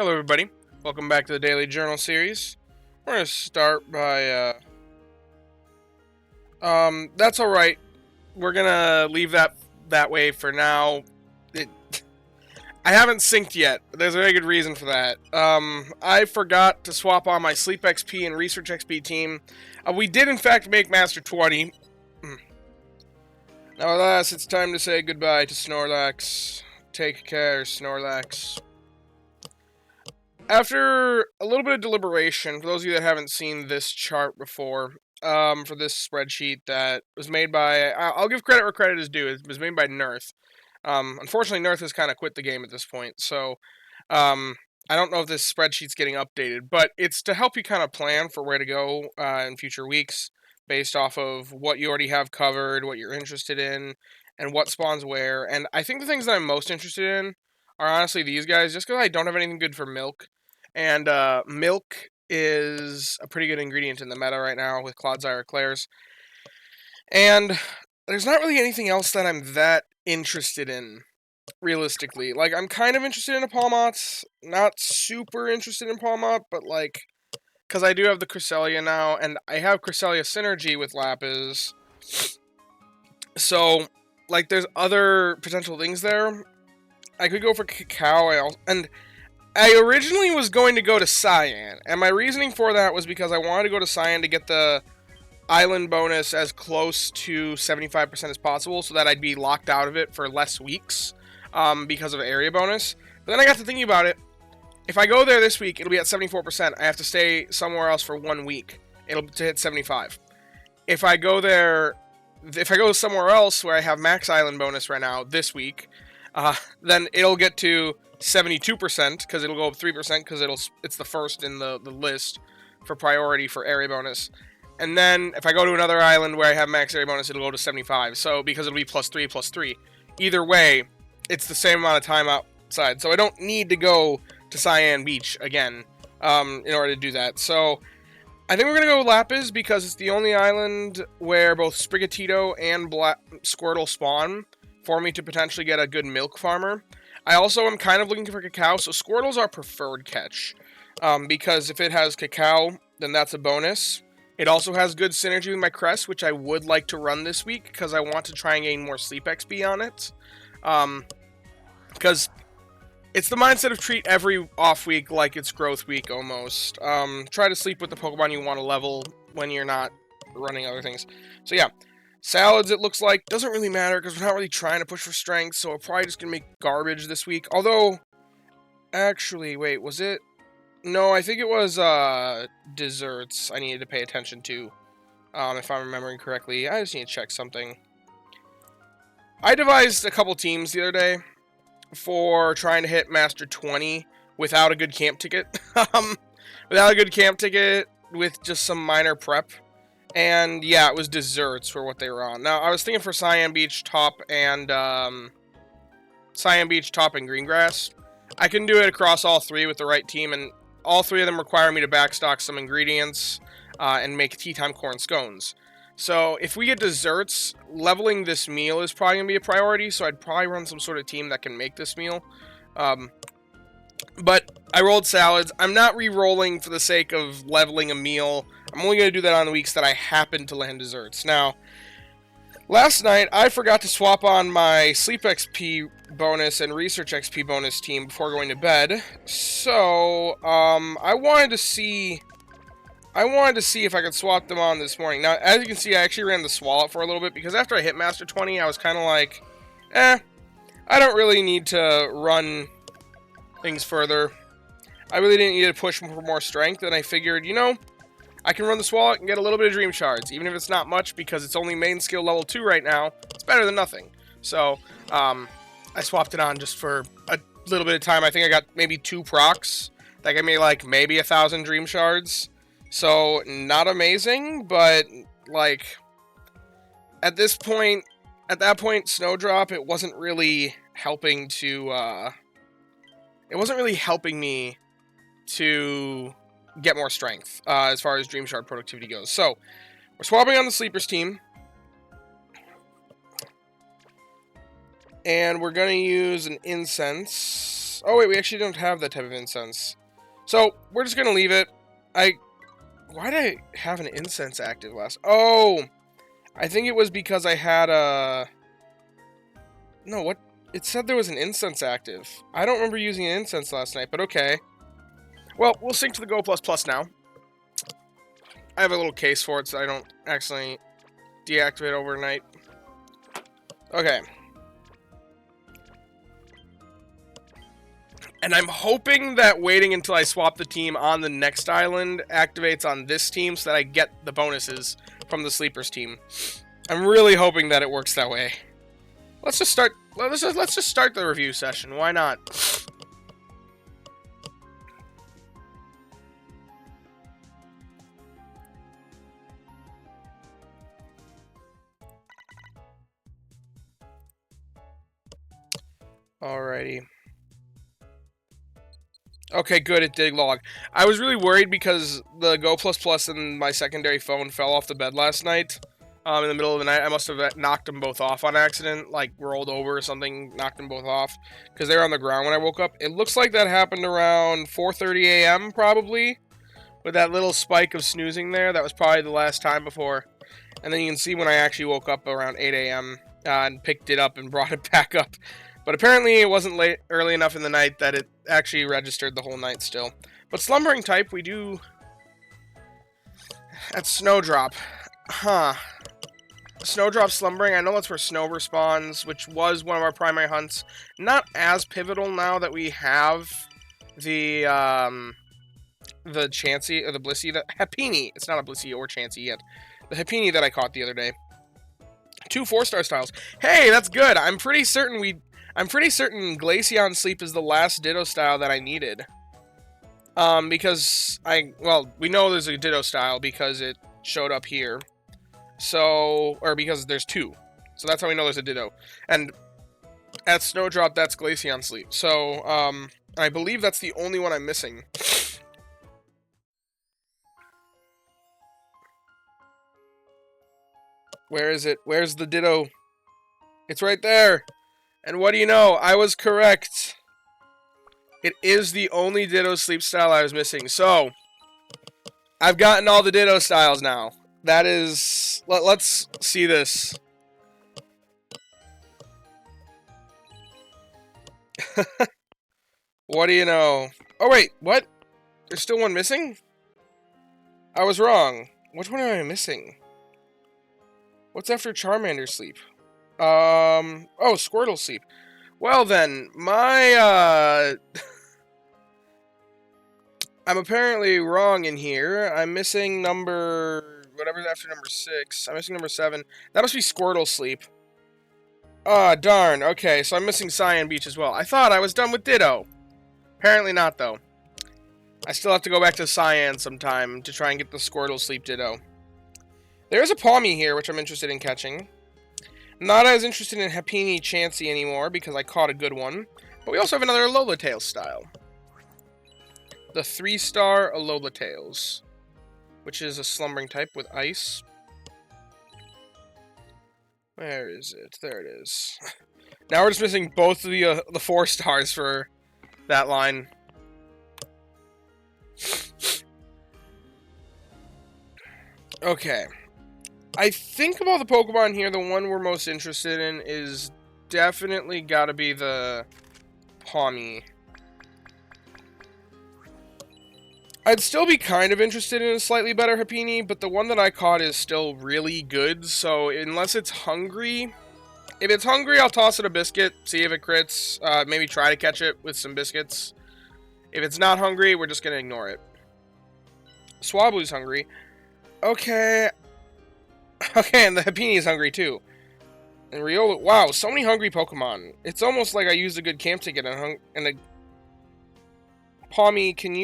Hello, everybody. Welcome back to the Daily Journal series. We're going to start by, that's alright. We're going to leave that way for now. I haven't synced yet. There's a very good reason for that. I forgot to swap on my Sleep XP and Research XP team. We did, in fact, make Master 20. Now, alas, it's time to say goodbye to Snorlax. Take care, Snorlax. After a little bit of deliberation, for those of you that haven't seen this chart before, for this spreadsheet that was made by, I'll give credit where credit is due, it was made by Nerth. Unfortunately, Nerth has kind of quit the game at this point, so I don't know if this spreadsheet's getting updated, but it's to help you kind of plan for where to go in future weeks, based off of what you already have covered, what you're interested in, and what spawns where. And I think the things that I'm most interested in are honestly these guys, just because I don't have anything good for milk. And milk is a pretty good ingredient in the meta right now with Clodsire Eclairs. And there's not really anything else that I'm that interested in, realistically. Like, I'm kind of interested in a Palmot, not super interested in Palmot, but like, because I do have the Cresselia now, and I have Cresselia Synergy with Lapis. So, like, there's other potential things there. I could go for Cacao, and I originally was going to go to Cyan, and my reasoning for that was because I wanted to go to Cyan to get the island bonus as close to 75% as possible, so that I'd be locked out of it for less weeks, because of area bonus. But then I got to thinking about it. If I go there this week, it'll be at 74%. I have to stay somewhere else for 1 week. It'll to hit 75. If I go somewhere else where I have max island bonus right now this week, then it'll get to 72%, because it'll go up 3%, because it's the first in the list for priority for area bonus. And then if I go to another island where I have max area bonus, it'll go to 75. So because it'll be +3/+3. Either way, it's the same amount of time outside. So I don't need to go to Cyan Beach again in order to do that. So I think we're going to go with Lapis because it's the only island where both Sprigatito and Squirtle spawn for me to potentially get a good milk farmer. I also am kind of looking for Cacao, so Squirtle's our preferred catch. Because if it has Cacao, then that's a bonus. It also has good synergy with my Crest, which I would like to run this week, because I want to try and gain more Sleep XP on it. Because it's the mindset of treat every off week like it's growth week, almost. Try to sleep with the Pokemon you want to level when you're not running other things. So yeah. Salads, it looks like, doesn't really matter because we're not really trying to push for strength, so we're probably just going to make garbage this week. Although, actually, wait, was it? No, I think it was desserts I needed to pay attention to, if I'm remembering correctly. I just need to check something. I devised a couple teams the other day for trying to hit Master 20 without a good camp ticket. Without a good camp ticket, with just some minor prep. And yeah, it was desserts for what they were on. Now, I was thinking for Cyan Beach top and Greengrass. I can do it across all three with the right team, and all three of them require me to backstock some ingredients and make tea time corn scones. So if we get desserts, leveling this meal is probably going to be a priority, so I'd probably run some sort of team that can make this meal. But I rolled salads. I'm not re-rolling for the sake of leveling a meal. I'm only going to do that on the weeks that I happen to land desserts. Now, last night, I forgot to swap on my Sleep XP bonus and Research XP bonus team before going to bed. So, I wanted to see if I could swap them on this morning. Now, as you can see, I actually ran the Swallow for a little bit, because after I hit Master 20, I was kind of like, I don't really need to run things further. I really didn't need to push for more strength, and I figured, you know, I can run the Swallow and get a little bit of Dream Shards, even if it's not much, because it's only main skill level 2 right now. It's better than nothing. So, I swapped it on just for a little bit of time. I think I got maybe 2 procs. That gave me, like, maybe 1,000 Dream Shards. So, not amazing, but, like, at that point, Snowdrop, it wasn't really helping to, it wasn't really helping me to get more strength as far as Dream Shard productivity goes. So, we're swapping on the Sleepers team. And we're going to use an Incense. incense. Oh wait, we actually don't have that type of incense. So, we're just gonna leave it. Why did I have an incense active last? Oh! I think it was because I had a... No, what? It said there was an incense active. I don't remember using an incense last night, but okay. Well, we'll sync to the Go++ now. I have a little case for it so I don't accidentally deactivate overnight. Okay. And I'm hoping that waiting until I swap the team on the next island activates on this team so that I get the bonuses from the Sleepers team. I'm really hoping that it works that way. Let's just start the review session. Why not? Alrighty. Okay, good, it did log. I was really worried because the Go++ and my secondary phone fell off the bed last night. In the middle of the night. I must have knocked them both off on accident, like rolled over or something, knocked them both off, because they were on the ground when I woke up. It looks like that happened around 4:30 a.m. probably, with that little spike of snoozing there. That was probably the last time before. And then you can see when I actually woke up around 8 a.m. And picked it up and brought it back up. But apparently it wasn't early enough in the night that it actually registered the whole night still. But slumbering type, we do... That's Snowdrop. Huh. Snowdrop slumbering, I know that's where snow respawns, which was one of our primary hunts. Not as pivotal now that we have the Chansey, or the Blissey, the Happini. It's not a Blissey or Chansey yet. The Happini that I caught the other day. 2 4-star styles. Hey, that's good. I'm pretty certain Glaceon Sleep is the last Ditto style that I needed. Because we know there's a Ditto style because it showed up here. So, or because there's 2. So that's how we know there's a Ditto. And at Snowdrop, that's Glaceon Sleep. So, I believe that's the only one I'm missing. Where is it? Where's the Ditto? It's right there. And what do you know? I was correct. It is the only Ditto sleep style I was missing. So, I've gotten all the Ditto styles now. That is... Let's see this. What do you know? Oh, wait. What? There's still one missing? I was wrong. Which one am I missing? What's after Charmander sleep? Oh, Squirtle sleep. Well then, my, I'm apparently wrong in here. I'm missing number... whatever's after number 6. I'm missing number 7. That must be Squirtle sleep. Ah, darn. Okay, so I'm missing Cyan Beach as well. I thought I was done with Ditto. Apparently not, though. I still have to go back to Cyan sometime to try and get the Squirtle sleep Ditto. There's a pawmi here, which I'm interested in catching. Not as interested in Happini Chansey anymore, because I caught a good one. But we also have another Alola Tails style. The 3-star Alola Tails, which is a slumbering type with ice. Where is it? There it is. Now we're just missing both of the 4 stars for that line. Okay. I think of all the Pokemon here, the one we're most interested in is definitely gotta be the pawmi. I'd still be kind of interested in a slightly better Happini, but the one that I caught is still really good, so unless it's hungry... If it's hungry, I'll toss it a biscuit, see if it crits, maybe try to catch it with some biscuits. If it's not hungry, we're just gonna ignore it. Swablu's hungry. Okay... Okay, and the Happini is hungry too. And Riola, wow, so many hungry Pokemon. It's almost like I used a good camp ticket and a pawmi, can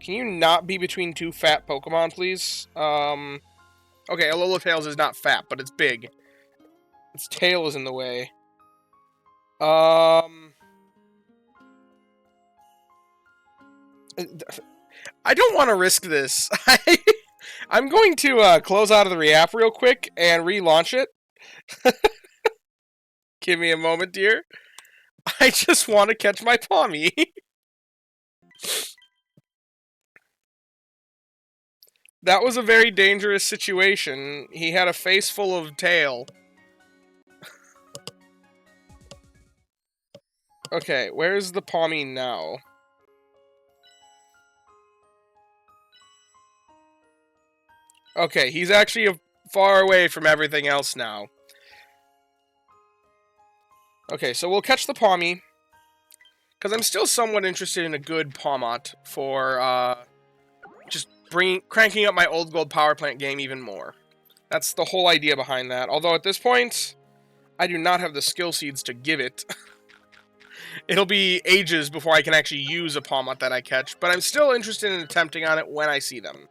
you not be between 2 fat Pokemon, please? Okay, Alola Tails is not fat, but it's big. Its tail is in the way. I don't want to risk this. I'm going to close out of the reapp real quick and relaunch it. Give me a moment, dear. I just want to catch my pawmi. That was a very dangerous situation. He had a face full of tail. Okay, where's the pawmi now? Okay, he's actually far away from everything else now. Okay, so we'll catch the pawmi. Because I'm still somewhat interested in a good Pawmot for just cranking up my old gold power plant game even more. That's the whole idea behind that. Although at this point, I do not have the skill seeds to give it. It'll be ages before I can actually use a Pawmot that I catch, but I'm still interested in attempting on it when I see them.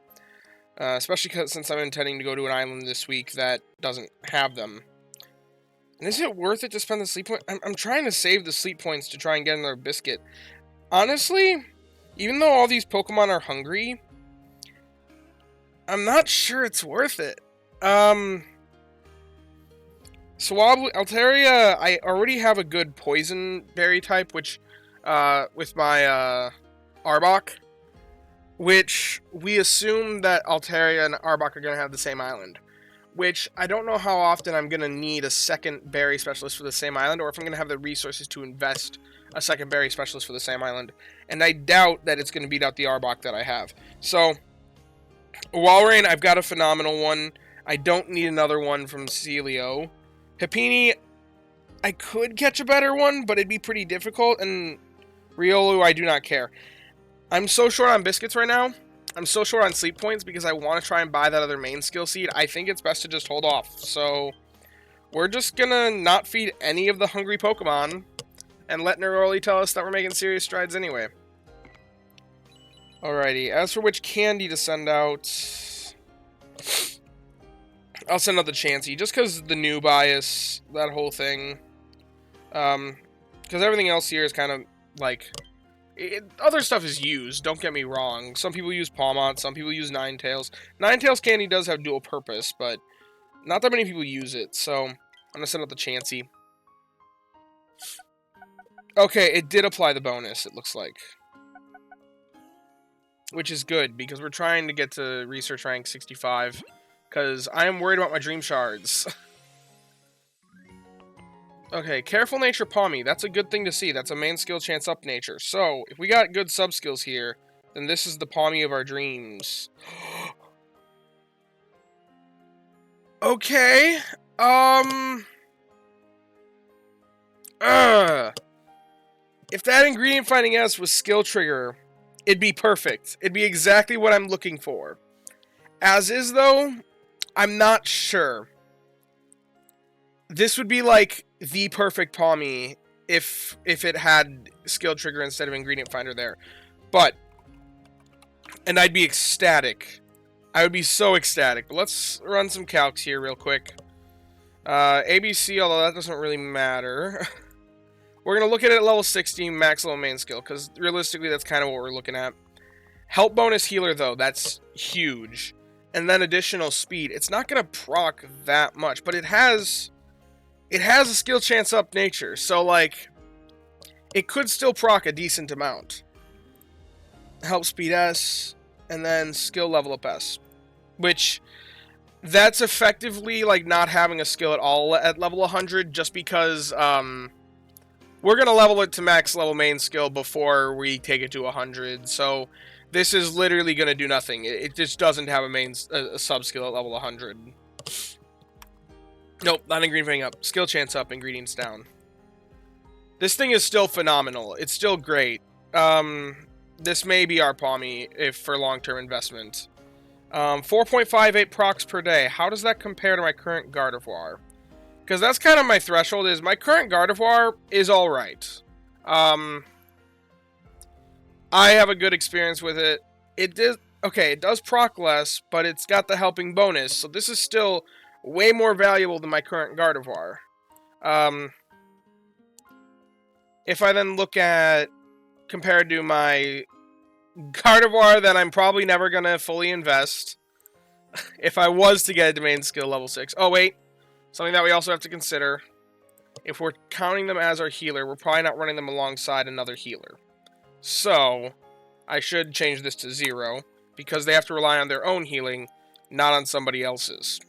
Especially since I'm intending to go to an island this week that doesn't have them. And is it worth it to spend the sleep point? I'm trying to save the sleep points to try and get another biscuit. Honestly, even though all these Pokemon are hungry, I'm not sure it's worth it. Altaria, I already have a good poison berry type, which, with my, Arbok, which we assume that Altaria and Arbok are going to have the same island. Which, I don't know how often I'm going to need a second berry specialist for the same island, or if I'm going to have the resources to invest a second berry specialist for the same island. And I doubt that it's going to beat out the Arbok that I have. So, Walrein, I've got a phenomenal one. I don't need another one from Celio. Happiny, I could catch a better one, but it'd be pretty difficult. And Riolu, I do not care. I'm so short on biscuits right now. I'm so short on sleep points because I want to try and buy that other main skill seed. I think it's best to just hold off. So, we're just gonna not feed any of the hungry Pokemon and let Neroli tell us that we're making serious strides anyway. Alrighty, as for which candy to send out, I'll send out the Chansey, just because the new bias, that whole thing. Because everything else here is kind of, like... other stuff is used, don't get me wrong. Some people use Pawmot, some people use Ninetales. Ninetales candy does have dual purpose, but not that many people use it, so I'm going to send out the Chansey. Okay, it did apply the bonus, it looks like. Which is good, because we're trying to get to research rank 65, because I am worried about my Dream Shards. Okay, Careful Nature Pawmi. That's a good thing to see. That's a main skill chance up nature. So, if we got good sub-skills here, then this is the Pawmi of our dreams. Okay. If that ingredient finding S was skill trigger, it'd be perfect. It'd be exactly what I'm looking for. As is, though, I'm not sure. This would be like the perfect Pawmi if it had skill trigger instead of ingredient finder there. But, and I'd be ecstatic. I would be so ecstatic. But let's run some calcs here real quick. ABC, although that doesn't really matter. We're going to look at it at level 60, max level main skill, because realistically that's kind of what we're looking at. Help bonus healer, though, that's huge. And then additional speed. It's not going to proc that much, but it has a skill chance up nature, so, like, it could still proc a decent amount. Help speed S, and then skill level up S. Which, that's effectively, like, not having a skill at all at level 100, just because, we're going to level it to max level main skill before we take it to 100, so this is literally going to do nothing. It just doesn't have a sub-skill at level 100. Nope, not ingredient up. Skill chance up, ingredients down. This thing is still phenomenal. It's still great. This may be our Pawmi if for long-term investment. 4.58 procs per day. How does that compare to my current Gardevoir? Because that's kind of my threshold, is my current Gardevoir is alright. I have a good experience with it. It does proc less, but it's got the helping bonus, so this is still way more valuable than my current Gardevoir. If I then look at, compared to my Gardevoir that I'm probably never going to fully invest, if I was to get a domain skill level 6. Oh, wait. Something that we also have to consider. if we're counting them as our healer, we're probably not running them alongside another healer. So, I should change this to 0, because they have to rely on their own healing, not on somebody else's.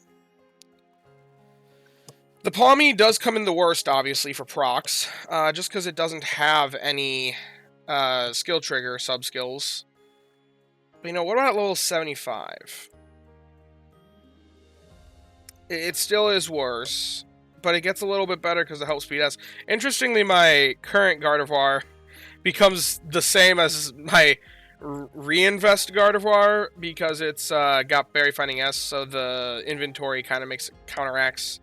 The pawmi does come in the worst, obviously, for procs, just because it doesn't have any skill trigger sub-skills. But, you know, what about level 75? It still is worse, but it gets a little bit better because of help speed S. Interestingly, my current Gardevoir becomes the same as my reinvest Gardevoir because it's got Berry Finding S, so the inventory kind of counteracts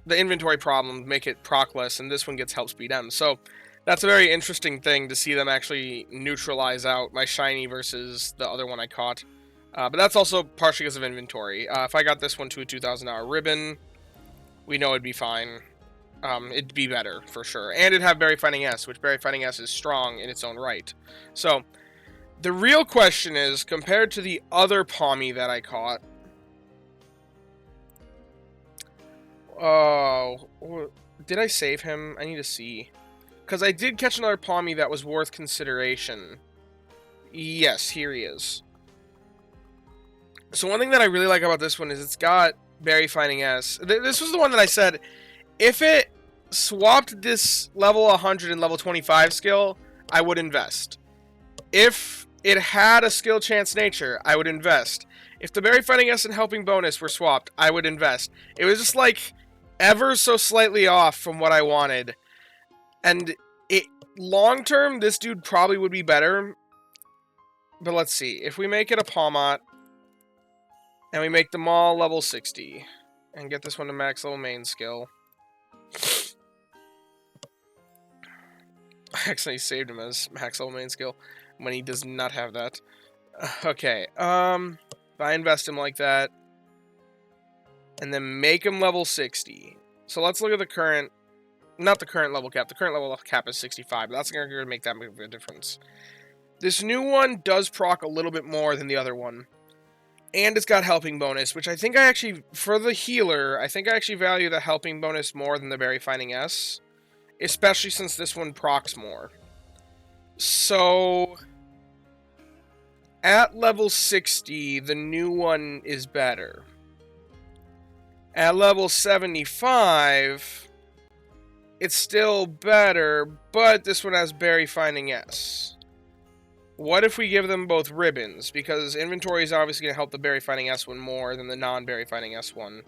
the inventory problem, make it procless, and this one gets help speed M. So that's a very interesting thing to see them actually neutralize out my shiny versus the other one I caught. But that's also partially because of inventory. If I got this one to a 2,000-hour ribbon, we know it'd be fine. It'd be better, for sure. And it'd have Berry Finding S, which Berry Finding S is strong in its own right. So, the real question is, compared to the other pawmi that I caught... Oh, did I save him? I need to see. Because I did catch another pawmi that was worth consideration. Yes, here he is. So one thing that I really like about this one is it's got Berry Finding S. This was the one that I said, if it swapped this level 100 and level 25 skill, I would invest. If it had a skill chance nature, I would invest. If the Berry Finding S and helping bonus were swapped, I would invest. It was just like ever so slightly off from what I wanted. And long term, this dude probably would be better. But let's see. If we make it a Pawmot, and we make them all level 60. And get this one to max level main skill. I actually saved him as max level main skill. When he does not have that. Okay. If I invest him like that. And then make him level 60. So let's look at the current... Not the current level cap. The current level cap is 65. But that's not going to make that big of a difference. This new one does proc a little bit more than the other one. And it's got helping bonus, which I think I actually, for the healer, I think I actually value the helping bonus more than the Berry Finding S. Especially since this one procs more. So, at level 60, the new one is better. At level 75, it's still better, but this one has Berry Finding S. What if we give them both ribbons? Because inventory is obviously going to help the Berry Finding S one more than the non-Berry Finding S one.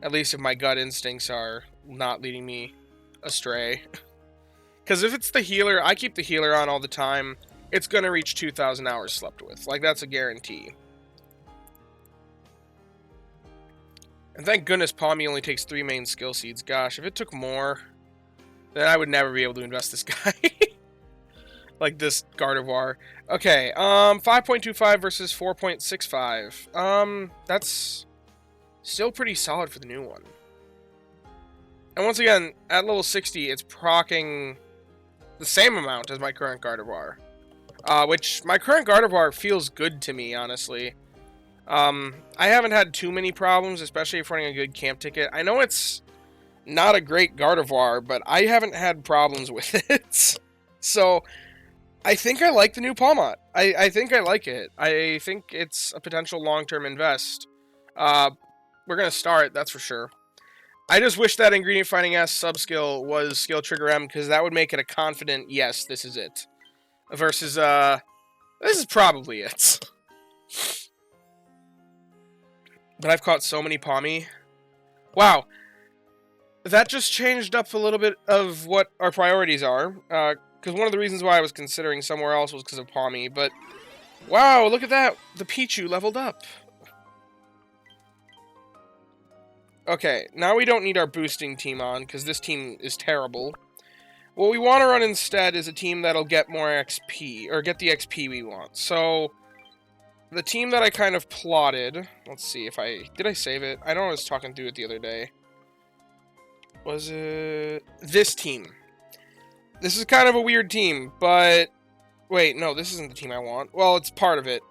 At least if my gut instincts are not leading me astray. Because if it's the healer, I keep the healer on all the time. It's going to reach 2,000 hours slept with. Like, that's a guarantee. And thank goodness Pawmi only takes 3 main skill seeds. Gosh, if it took more, then I would never be able to invest this guy. Like this Gardevoir. Okay, 5.25 versus 4.65. That's still pretty solid for the new one. And once again, at level 60, it's proccing the same amount as my current Gardevoir. Which, my current Gardevoir feels good to me, honestly. I haven't had too many problems, especially if running a good camp ticket. I know it's not a great Gardevoir, but I haven't had problems with it. So, I think I like the new Pawmot. I think I like it. I think it's a potential long-term invest. We're going to start, that's for sure. I just wish that Ingredient Finding S sub-skill was Skill Trigger M, because that would make it a confident, yes, this is it. Versus, this is probably it. But I've caught so many Pawmi. Wow. That just changed up a little bit of what our priorities are. Because one of the reasons why I was considering somewhere else was because of Pawmi, but... Wow, look at that! The Pichu leveled up! Okay, now we don't need our boosting team on, because this team is terrible. What we want to run instead is a team that'll get more XP, or get the XP we want. So, the team that I kind of plotted... Let's see if I... Did I save it? I know I was talking through it the other day. Was it... This team. This is kind of a weird team, but... Wait, no, this isn't the team I want. Well, it's part of it.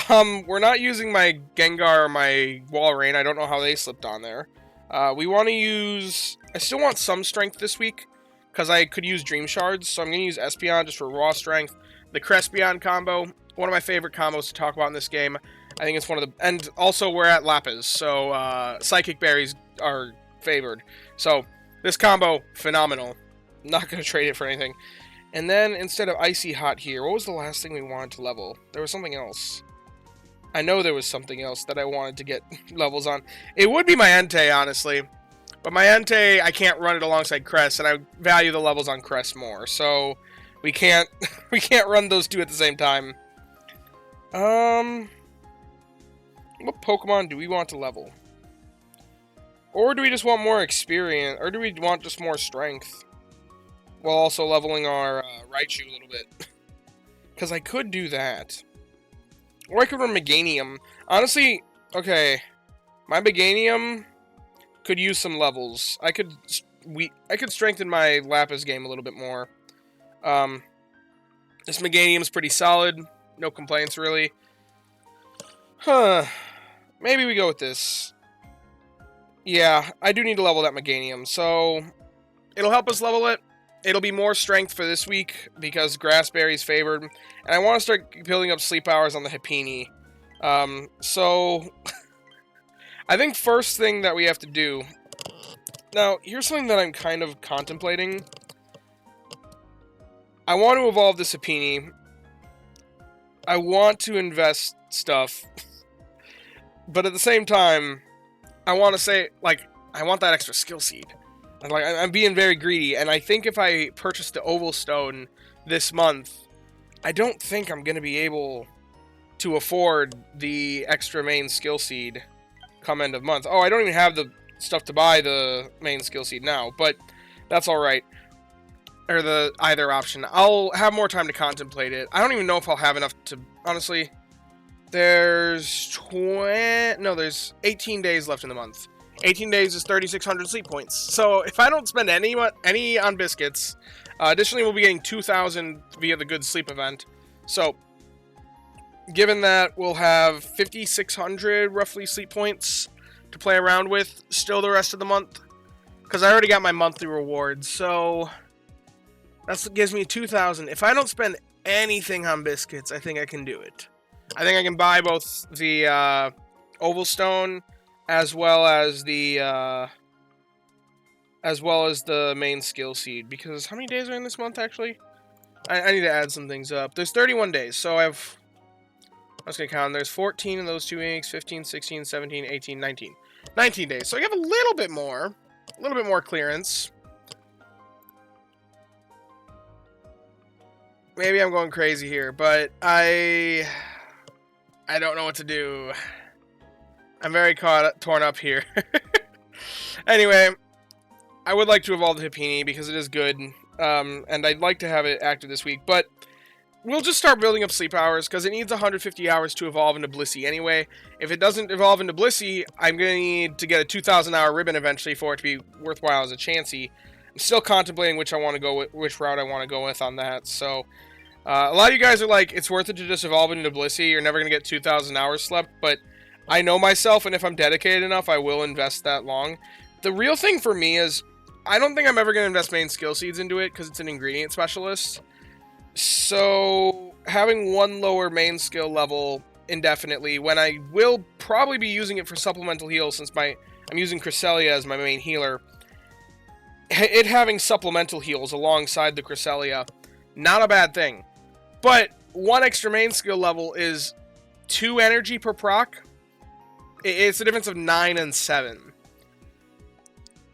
We're not using my Gengar or my Walrein. I don't know how they slipped on there. We want to use... I still want some strength this week, because I could use Dream Shards, so I'm going to use Espeon just for raw strength. The Crespion combo, one of my favorite combos to talk about in this game. I think it's one of the... And also, we're at Lapis, so Psychic Berries are favored. So, this combo, phenomenal. Not going to trade it for anything. And then, instead of Icy Hot here, what was the last thing we wanted to level? There was something else. I know there was something else that I wanted to get levels on. It would be my Entei, honestly. But my Entei, I can't run it alongside Crest, and I value the levels on Crest more. So, we can't we can't run those two at the same time. What Pokemon do we want to level? Or do we just want more experience? Or do we want just more strength? While also leveling our Raichu a little bit. Because I could do that. Or I could run Meganium. Honestly, okay. My Meganium could use some levels. I could strengthen my Lapis game a little bit more. This Meganium's pretty solid. No complaints, really. Huh. Maybe we go with this. Yeah, I do need to level that Meganium. So, it'll help us level it. It'll be more strength for this week because Grassberry's favored. And I want to start building up sleep hours on the Happiny. So, I think first thing that we have to do... Now, here's something that I'm kind of contemplating. I want to evolve this Happiny. I want to invest stuff. But at the same time, I want to say, like, I want that extra skill seed. Like, I'm being very greedy, and I think if I purchase the Oval Stone this month, I don't think I'm going to be able to afford the extra main skill seed come end of month. Oh, I don't even have the stuff to buy the main skill seed now, but that's alright. Or the either option. I'll have more time to contemplate it. I don't even know if I'll have enough to, honestly. There's 18 days left in the month. 18 days is 3,600 sleep points. So if I don't spend any on biscuits, additionally we'll be getting 2,000 via the Good Sleep event. So given that we'll have 5,600 roughly sleep points to play around with still the rest of the month, because I already got my monthly rewards. So that gives me 2,000. If I don't spend anything on biscuits, I think I can do it. I think I can buy both the Oval Stone as well as the main skill seed, because how many days are in this month actually? I need to add some things up. There's 31 days, so I was gonna count. There's 14 in those 2 weeks, 15, 16, 17, 18, 19. 19 days. So I have a little bit more clearance. Maybe I'm going crazy here, but I don't know what to do. I'm very torn up here. Anyway, I would like to evolve the Happiny because it is good, and I'd like to have it active this week, but we'll just start building up sleep hours because it needs 150 hours to evolve into Blissey anyway. If it doesn't evolve into Blissey, I'm going to need to get a 2,000 hour ribbon eventually for it to be worthwhile as a Chansey. I'm still contemplating which route I want to go with on that, so... a lot of you guys are like, it's worth it to just evolve into Blissey, you're never going to get 2,000 hours slept, but I know myself, and if I'm dedicated enough, I will invest that long. The real thing for me is, I don't think I'm ever going to invest main skill seeds into it, because it's an ingredient specialist. So, having one lower main skill level indefinitely, when I will probably be using it for supplemental heal, since I'm using Cresselia as my main healer, it having supplemental heals alongside the Cresselia, not a bad thing. But one extra main skill level is 2 energy per proc. It's a difference of 9 and 7.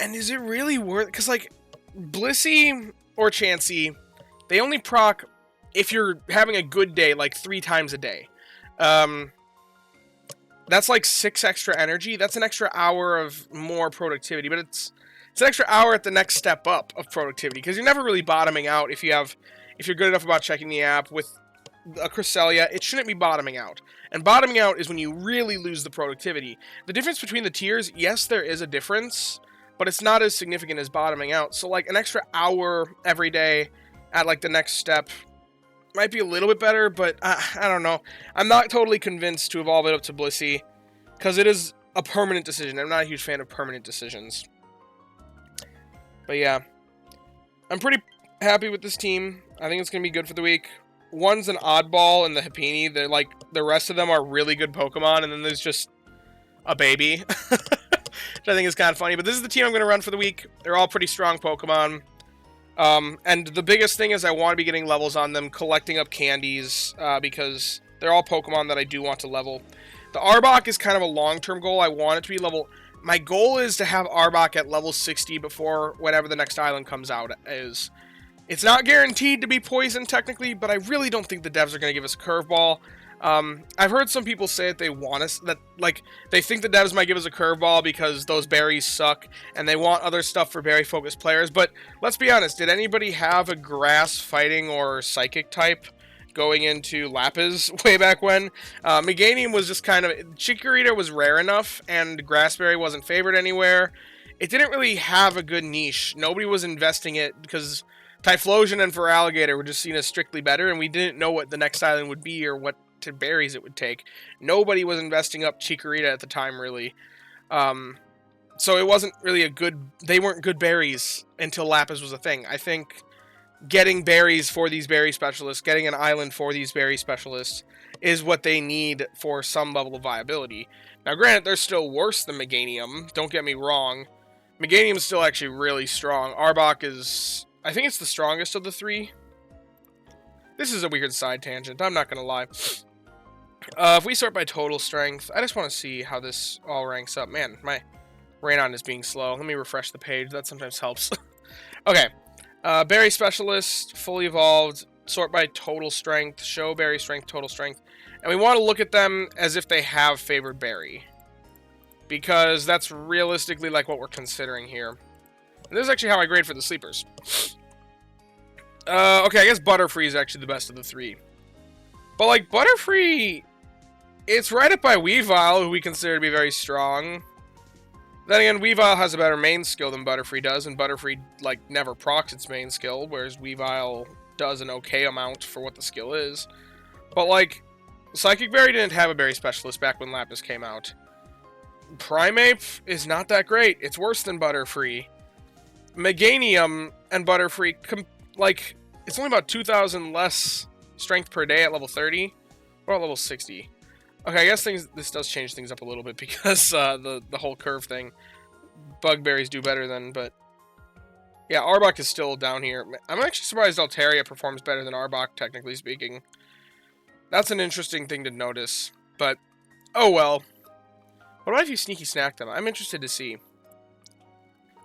And is it really worth it? Because, like, Blissey or Chansey, they only proc if you're having a good day, like 3 times a day. That's like 6 extra energy. That's an extra hour of more productivity, but it's an extra hour at the next step up of productivity, because you're never really bottoming out if you're good enough about checking the app. With a Cresselia, it shouldn't be bottoming out. And bottoming out is when you really lose the productivity. The difference between the tiers, yes, there is a difference, but it's not as significant as bottoming out. So, like, an extra hour every day at, like, the next step might be a little bit better, but I don't know. I'm not totally convinced to evolve it up to Blissey, because it is a permanent decision. I'm not a huge fan of permanent decisions. But yeah, I'm pretty happy with this team. I think it's going to be good for the week. One's an oddball in the Happini. They're like, the rest of them are really good Pokemon, and then there's just a baby, which I think is kind of funny. But this is the team I'm going to run for the week. They're all pretty strong Pokemon. And the biggest thing is I want to be getting levels on them, collecting up candies, because they're all Pokemon that I do want to level. The Arbok is kind of a long-term goal. I want it to be level... My goal is to have Arbok at level 60 before whatever the next island comes out is. It's not guaranteed to be poison, technically, but I really don't think the devs are going to give us a curveball. I've heard some people say that they want us, that, like, they think the devs might give us a curveball because those berries suck, and they want other stuff for berry-focused players, but let's be honest, did anybody have a grass fighting or psychic type going into Lapis way back when? Meganium was just kind of... Chikorita was rare enough, and Grassberry wasn't favored anywhere. It didn't really have a good niche. Nobody was investing it because Typhlosion and Feraligatr were just seen as strictly better, and we didn't know what the next island would be or what berries it would take. Nobody was investing up Chikorita at the time, really. So it wasn't really a good... They weren't good berries until Lapis was a thing. I think getting berries for these berry specialists, getting an island for these berry specialists, is what they need for some level of viability. Now, granted, they're still worse than Meganium. Don't get me wrong. Meganium is still actually really strong. Arbok is... I think it's the strongest of the three. This is a weird side tangent. I'm not going to lie. If we sort by total strength, I just want to see how this all ranks up. Man, my Raynon is being slow. Let me refresh the page. That sometimes helps. Okay. Berry Specialist, fully evolved, sort by total strength, show berry strength, total strength. And we want to look at them as if they have favored berry. Because that's realistically like what we're considering here. And this is actually how I grade for the sleepers. Okay, I guess Butterfree is actually the best of the three. But like, Butterfree, it's right up by Weavile, who we consider to be very strong. Then again, Weavile has a better main skill than Butterfree does, and Butterfree, like, never procs its main skill, whereas Weavile does an okay amount for what the skill is. But, like, Psychic Berry didn't have a berry specialist back when Lapis came out. Primeape is not that great. It's worse than Butterfree. Meganium and Butterfree, like, it's only about 2,000 less strength per day at level 30, or at level 60. Okay, I guess this does change things up a little bit because the whole curve thing. Bug berries do better than, but yeah, Arbok is still down here. I'm actually surprised Altaria performs better than Arbok, technically speaking. That's an interesting thing to notice, but oh well. What about if you sneaky snack them? I'm interested to see.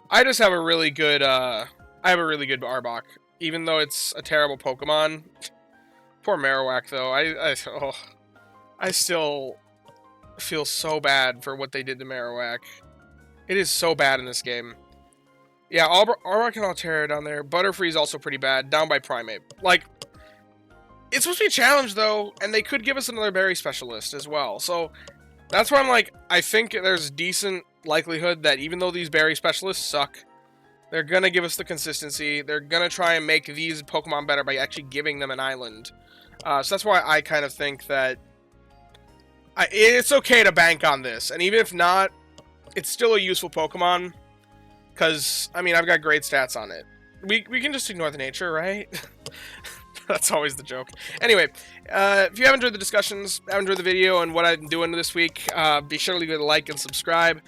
I just have a really good, Arbok, even though it's a terrible Pokemon. Poor Marowak, though. I still feel so bad for what they did to Marowak. It is so bad in this game. Yeah, Arbok and Altaria down there. Butterfree is also pretty bad, down by Primeape. Like, it's supposed to be a challenge, though, and they could give us another berry specialist as well. So, that's why I'm like, I think there's decent likelihood that even though these berry specialists suck, they're gonna give us the consistency. They're gonna try and make these Pokemon better by actually giving them an island. So that's why I kind of think that it's okay to bank on this. And even if not, it's still a useful Pokemon. Because, I mean, I've got great stats on it. We can just ignore the nature, right? That's always the joke. Anyway, if you have enjoyed the discussions, have enjoyed the video and what I'm doing this week, be sure to leave it a like and subscribe.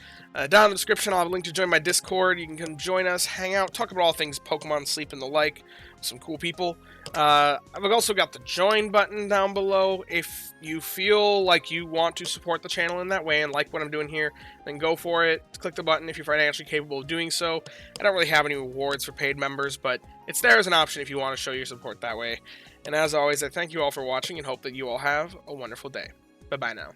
Down in the description, I'll have a link to join my Discord. You can come join us, hang out, talk about all things Pokemon, sleep, and the like. Some cool people. I've also got the join button down below. If you feel like you want to support the channel in that way and like what I'm doing here, then go for it. Click the button if you're financially capable of doing so. I don't really have any rewards for paid members, but it's there as an option if you want to show your support that way. And as always, I thank you all for watching and hope that you all have a wonderful day. Bye-bye now.